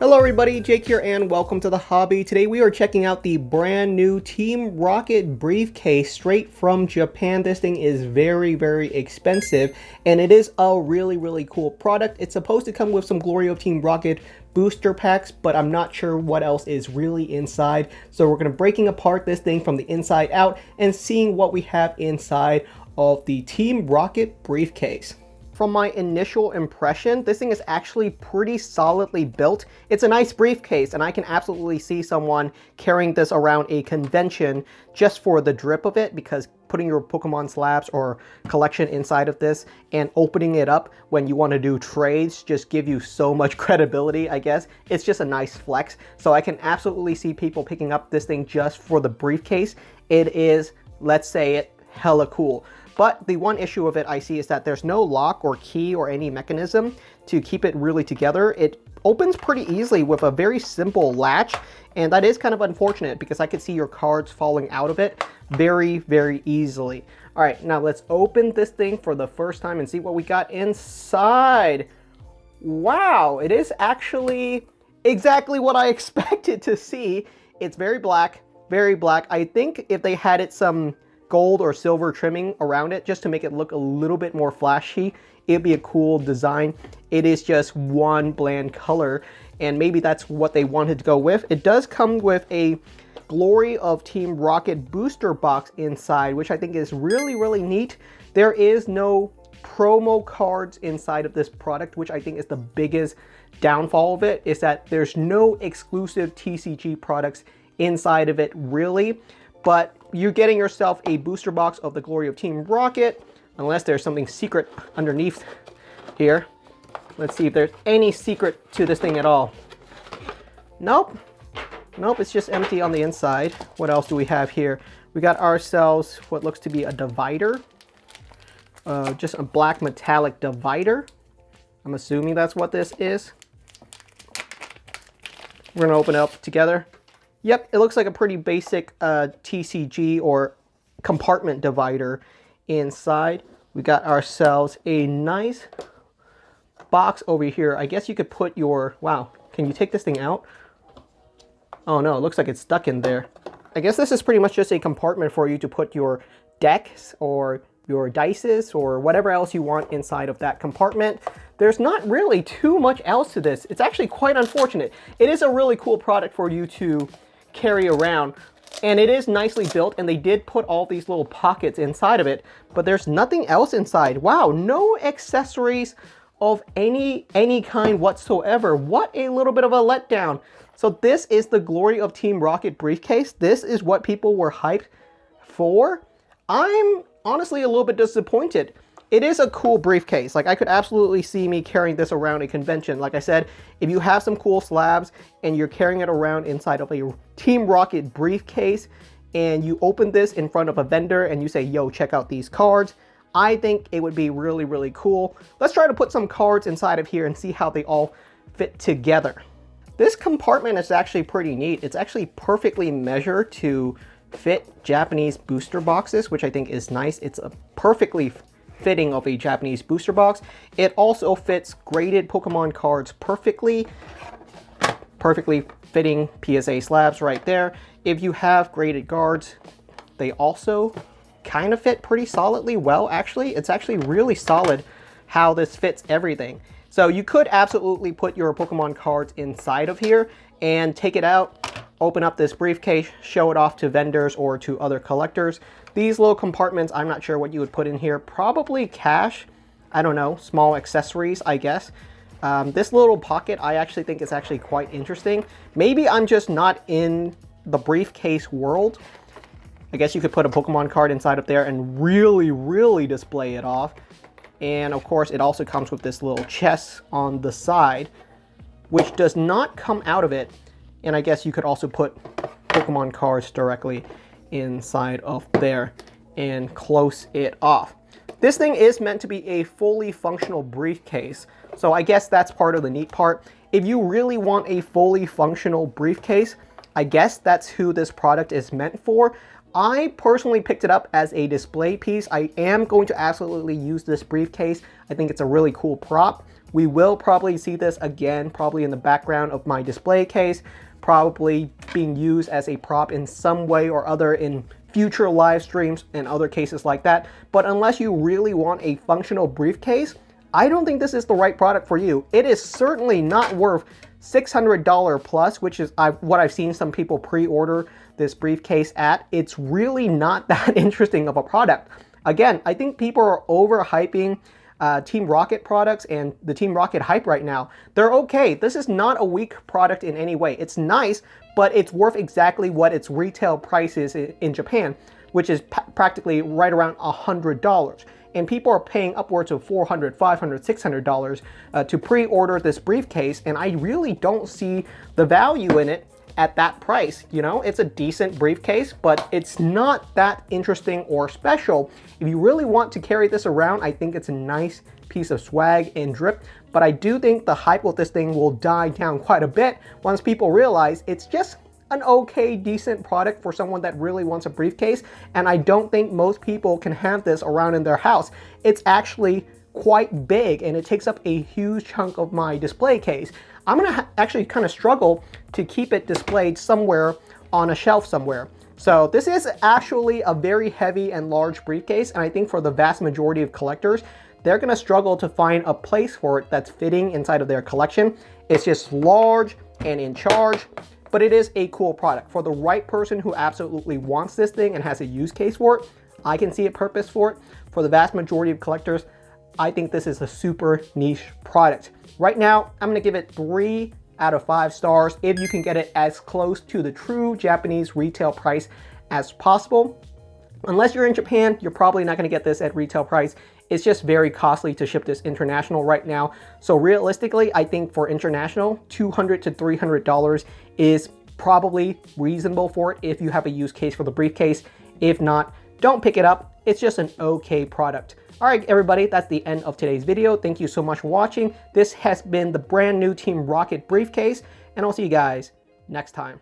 Hello everybody, Jake here and welcome to the hobby. Today we are checking out the brand new Team Rocket briefcase straight from Japan. This thing is very expensive and it is a really cool product. It's supposed to come with some Glory of Team Rocket booster packs, but I'm not sure what else is really inside. So we're going to breaking apart this thing from the inside out and seeing what we have inside of the Team Rocket briefcase. From my initial impression, this thing is actually pretty solidly built. It's a nice briefcase, and I can absolutely see someone carrying this around a convention just for the drip of it, because putting your Pokemon slabs or collection inside of this and opening it up when you want to do trades just give you so much credibility, I guess. It's just a nice flex. So I can absolutely see people picking up this thing just for the briefcase. It is, let's say it, hella cool. But the one issue of it I see is that there's no lock or key or any mechanism to keep it really together. It opens pretty easily with a very simple latch, and that is kind of unfortunate because I could see your cards falling out of it very easily. All right, now let's open this thing for the first time and see what we got inside. Wow, it is actually exactly what I expected to see. It's very black. I think if they had it some gold or silver trimming around it just to make it look a little bit more flashy, it'd be a cool design. It is just one bland color, and maybe that's what they wanted to go with. It does come with a Glory of Team Rocket booster box inside, which I think is really neat. There is no promo cards inside of this product, which I think is the biggest downfall of it, is that there's no exclusive TCG products inside of it really. But you're getting yourself a booster box of the Glory of Team Rocket, unless there's something secret underneath here. Let's see if there's any secret to this thing at all. Nope, it's just empty on the inside. What else do we have here? We got ourselves what looks to be a divider. Just a black metallic divider. I'm assuming that's what this is. We're gonna open it up together. Yep, it looks like a pretty basic TCG or compartment divider inside. We got ourselves a nice box over here. I guess you could put your, wow, can you take this thing out? Oh no, it looks like it's stuck in there. I guess this is pretty much just a compartment for you to put your decks or your dices or whatever else you want inside of that compartment. There's not really too much else to this. It's actually quite unfortunate. It is a really cool product for you to carry around, and it is nicely built, and they did put all these little pockets inside of it, but there's nothing else inside. Wow, no accessories of any kind whatsoever. What a little bit of a letdown. So this is the Glory of Team Rocket briefcase. This is what people were hyped for. I'm honestly a little bit disappointed. It is a cool briefcase. Like, I could absolutely see me carrying this around a convention. Like I said, if you have some cool slabs and you're carrying it around inside of a Team Rocket briefcase and you open this in front of a vendor and you say, yo, check out these cards, I think it would be really cool. Let's try to put some cards inside of here and see how they all fit together. This compartment is actually pretty neat. It's actually perfectly measured to fit Japanese booster boxes, which I think is nice. It's a perfectly fitting of a Japanese booster box. It also fits graded Pokemon cards perfectly fitting PSA slabs right there. If you have graded guards, they also kind of fit pretty solidly well, actually. It's actually really solid how this fits everything. So you could absolutely put your Pokemon cards inside of here and take it out, open up this briefcase, show it off to vendors or to other collectors. These little compartments, I'm not sure what you would put in here. Probably cash, I don't know, small accessories, I guess. This little pocket, I actually think is actually quite interesting. Maybe I'm just not in the briefcase world. I guess you could put a Pokemon card inside of there and really display it off. And of course, it also comes with this little chest on the side, which does not come out of it. And I guess you could also put Pokemon cards directly inside of there and close it off. This thing is meant to be a fully functional briefcase, so I guess that's part of the neat part. If you really want a fully functional briefcase, I guess that's who this product is meant for. I personally picked it up as a display piece. I am going to absolutely use this briefcase. I think it's a really cool prop. We will probably see this again, probably in the background of my display case, probably being used as a prop in some way or other in future live streams and other cases like that. But unless you really want a functional briefcase, I don't think this is the right product for you. It is certainly not worth $600 plus, which is what I've seen some people pre-order this briefcase at. It's really not that interesting of a product. Again, I think people are overhyping Team Rocket products and the Team Rocket hype right now. They're okay. This is not a weak product in any way. It's nice, but it's worth exactly what its retail price is in Japan, which is practically right around $100. And people are paying upwards of $400, $500, $600 to pre-order this briefcase, and I really don't see the value in it at that price. You know, it's a decent briefcase, but it's not that interesting or special. If you really want to carry this around, I think it's a nice piece of swag and drip, but I do think the hype with this thing will die down quite a bit once people realize it's just an okay, decent product for someone that really wants a briefcase, and I don't think most people can have this around in their house. It's actually quite big, and it takes up a huge chunk of my display case. I'm gonna actually kind of struggle to keep it displayed somewhere on a shelf somewhere. So this is actually a very heavy and large briefcase, and I think for the vast majority of collectors, they're gonna struggle to find a place for it that's fitting inside of their collection. It's just large and in charge, but it is a cool product. For the right person who absolutely wants this thing and has a use case for it, I can see a purpose for it. For the vast majority of collectors, I think this is a super niche product. Right now, I'm gonna give it 3 out of 5 stars if you can get it as close to the true Japanese retail price as possible. Unless you're in Japan, you're probably not gonna get this at retail price. It's just very costly to ship this international right now. So realistically, I think for international, $200 to $300 is probably reasonable for it if you have a use case for the briefcase. If not, don't pick it up. It's just an okay product. All right, everybody, that's the end of today's video. Thank you so much for watching. This has been the brand new Team Rocket briefcase, and I'll see you guys next time.